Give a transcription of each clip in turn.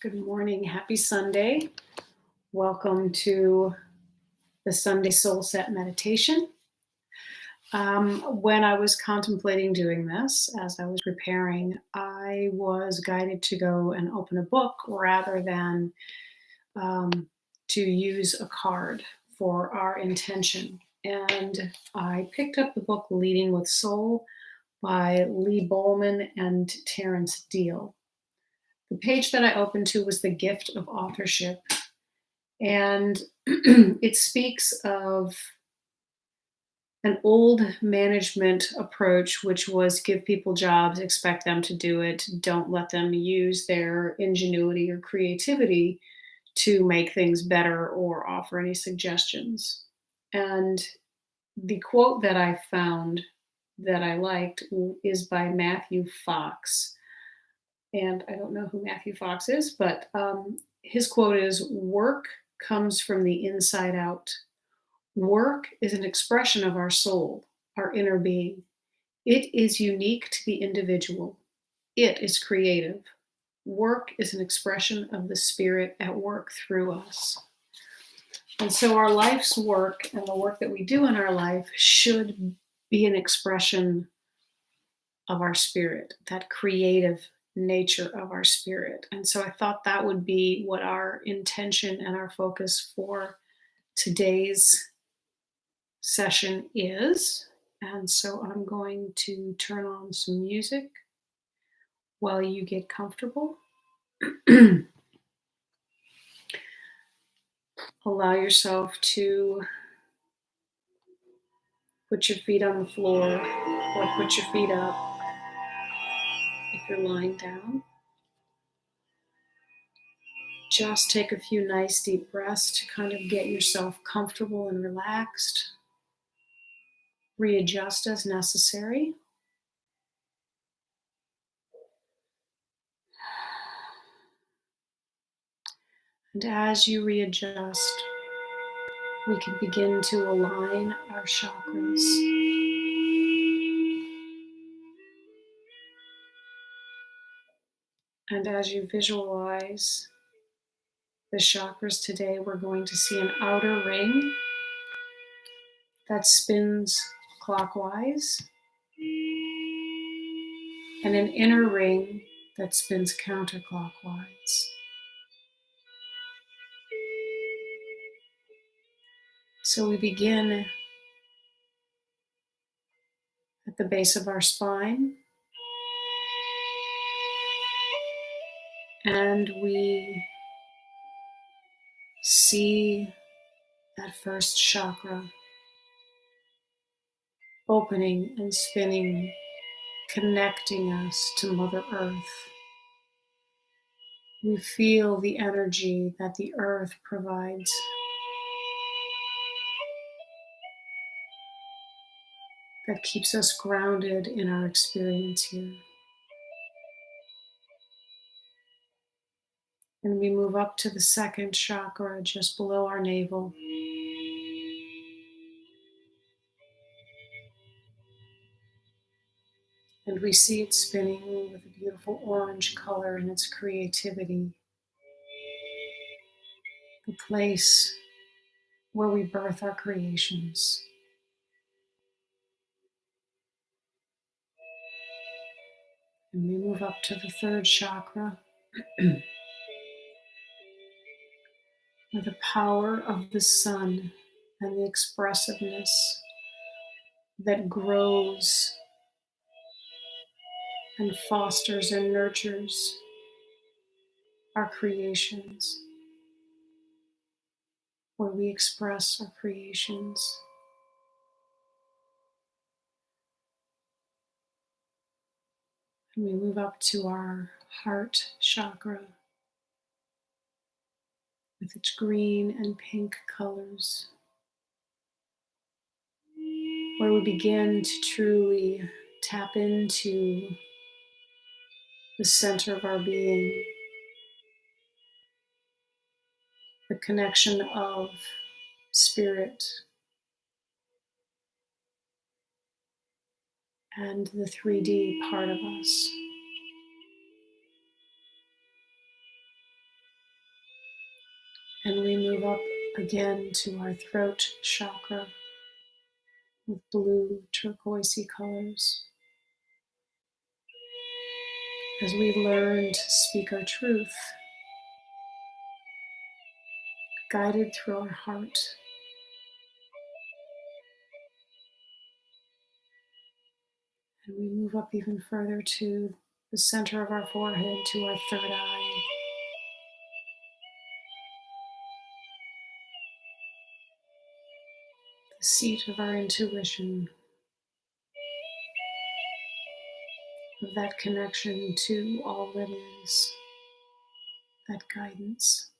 Good morning. Happy Sunday. Welcome to the Sunday Soul Set Meditation. When I was contemplating doing this, as I was preparing, I was guided to go and open a book rather than to use a card for our intention. And I picked up the book Leading with Soul by Lee Bowman and Terrence Deal. The page that I opened to was The Gift of Authorship. And it speaks of an old management approach, which was give people jobs, expect them to do it, don't let them use their ingenuity or creativity to make things better or offer any suggestions. And the quote that I found that I liked is by Matthew Fox. And I don't know who Matthew Fox is, but his quote is, "Work comes from the inside out. Work is an expression of our soul, our inner being. It is unique to the individual. It is creative. Work is an expression of the spirit at work through us." And so our life's work and the work that we do in our life should be an expression of our spirit, that creative nature of our spirit. And so I thought that would be what our intention and our focus for today's session is. And so I'm going to turn on some music while you get comfortable. Allow yourself to put your feet on the floor or put your feet up if you're lying down. Just take a few nice deep breaths to kind of get yourself comfortable and relaxed. Readjust as necessary. And as you readjust, we can begin to align our chakras. And as you visualize the chakras today, we're going to see an outer ring that spins clockwise and an inner ring that spins counterclockwise. So we begin at the base of our spine, and we see that first chakra opening and spinning, connecting us to Mother Earth. We feel the energy that the earth provides. That keeps us grounded in our experience here. And we move up to the second chakra just below our navel. And we see it spinning with a beautiful orange color in its creativity. The place where we birth our creations. And we move up to the third chakra where the power of the sun and the expressiveness that grows and fosters and nurtures our creations, where we express our creations. And we move up to our heart chakra with its green and pink colors, where we begin to truly tap into the center of our being, the connection of spirit and the 3D part of us. And we move up again to our throat chakra with blue turquoisey colors as we learn to speak our truth, guided through our heart. And we move up even further to the center of our forehead, to our third eye. The seat of our intuition, of that connection to all that is, that guidance.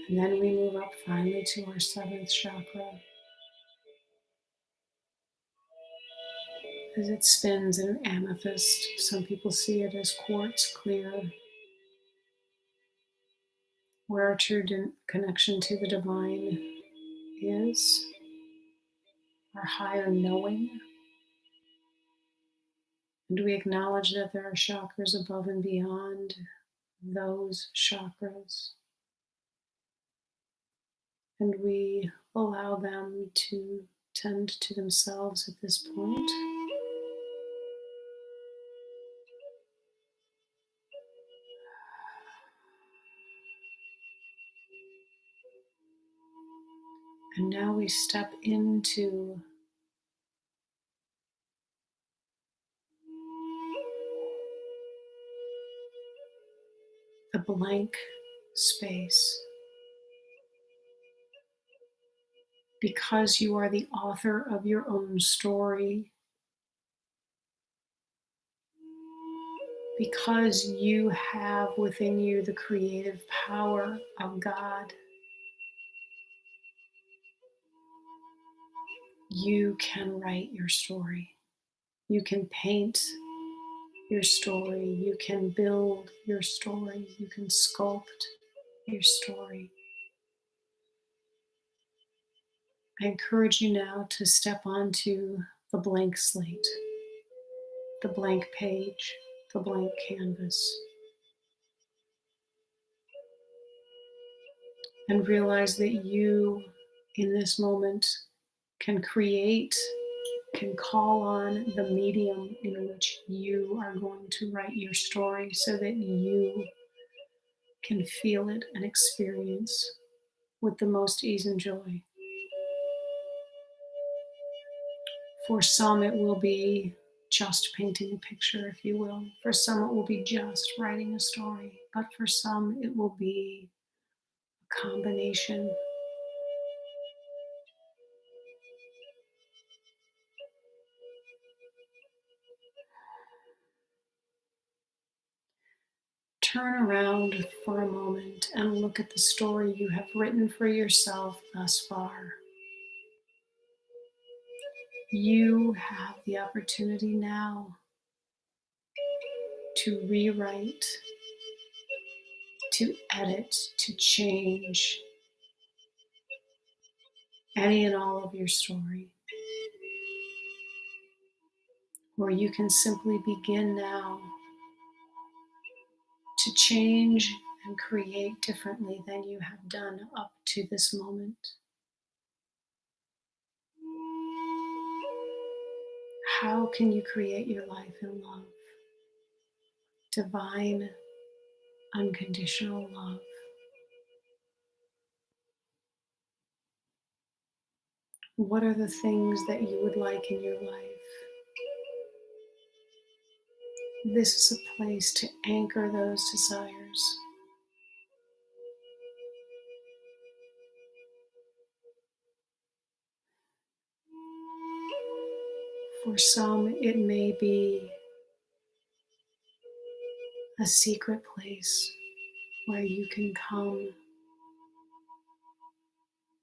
And then we move up finally to our seventh chakra as it spins in amethyst. Some people see it as quartz clear, where our true connection to the divine is, our higher knowing. And we acknowledge that there are chakras above and beyond those chakras. And we allow them to tend to themselves at this point. And now we step into the blank space. Because you are the author of your own story, because you have within you the creative power of God, you can write your story. You can paint your story. You can build your story. You can sculpt your story. I encourage you now to step onto the blank slate, the blank page, the blank canvas, and realize that you, in this moment, can create, can call on the medium in which you are going to write your story so that you can feel it and experience with the most ease and joy. For some, it will be just painting a picture, if you will. For some, it will be just writing a story. But for some, it will be a combination. Turn around for a moment and look at the story you have written for yourself thus far. You have the opportunity now to rewrite, to edit, to change any and all of your story. Or you can simply begin now to change and create differently than you have done up to this moment. How can you create your life in love? Divine, unconditional love. What are the things that you would like in your life? This is a place to anchor those desires. For some, it may be a secret place where you can come,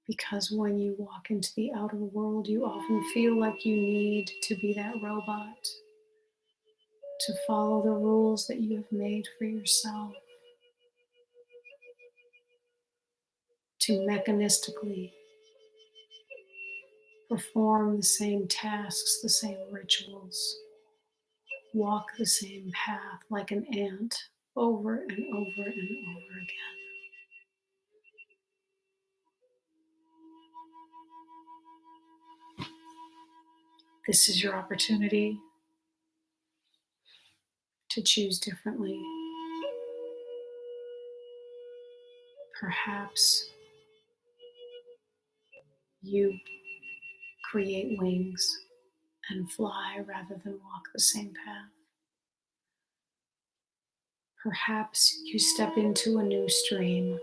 because when you walk into the outer world, you often feel like you need to be that robot, to follow the rules that you have made for yourself, to mechanistically perform the same tasks, the same rituals, walk the same path like an ant. over and over and over again. This is your opportunity to choose differently. Perhaps you create wings and fly rather than walk the same path. Perhaps you step into a new stream.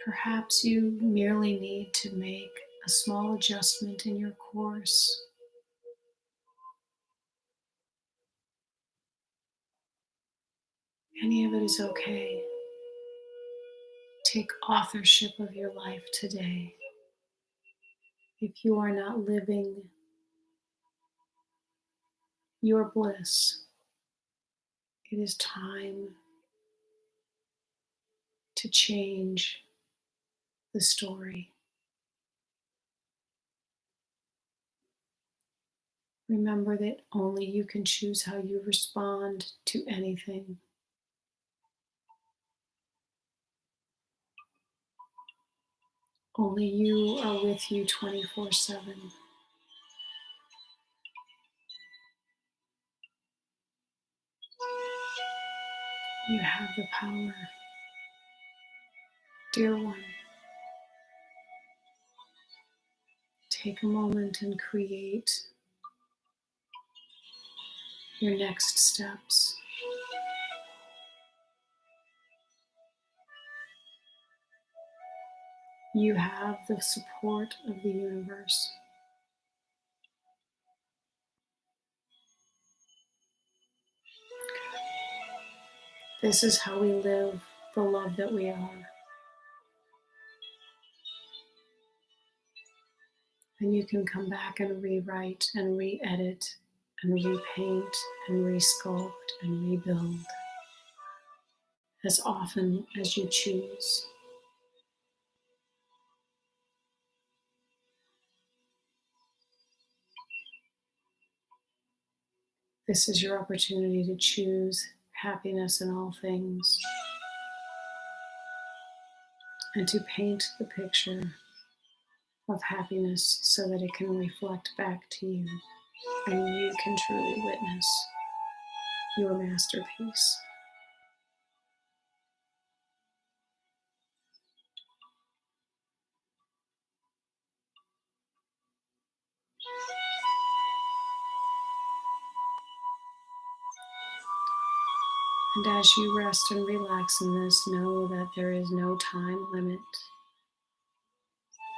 Perhaps you merely need to make a small adjustment in your course. Any of it is okay. Take authorship of your life today. If you are not living your bliss, it is time to change the story. Remember that only you can choose how you respond to anything. Only you are with you 24/7. You have the power. Dear one, take a moment and create your next steps. You have the support of the universe. This is how we live the love that we are. And you can come back and rewrite and re-edit and repaint and resculpt and rebuild as often as you choose. This is your opportunity to choose happiness in all things and to paint the picture of happiness so that it can reflect back to you and you can truly witness your masterpiece. And as you rest and relax in this, know that there is no time limit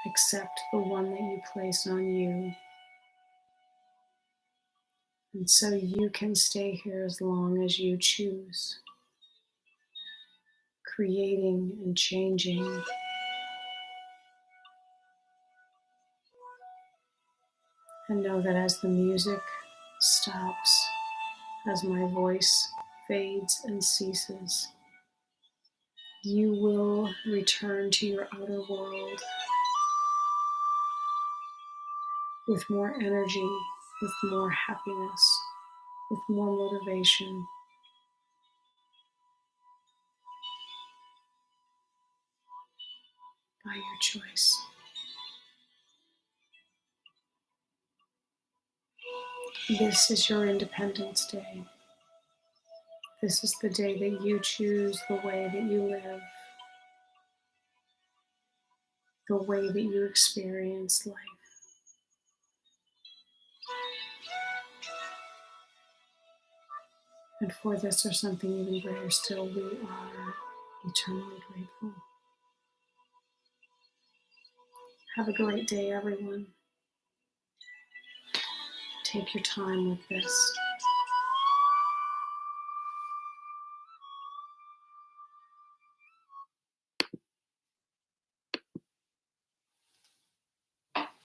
except the one that you place on you. And so you can stay here as long as you choose, creating and changing. And know that as the music stops, as my voice fades and ceases, you will return to your outer world with more energy, with more happiness, with more motivation. By your choice. This is your Independence Day. This is the day that you choose the way that you live, the way that you experience life. And for this or something even greater still, we are eternally grateful. Have a great day, everyone. Take your time with this.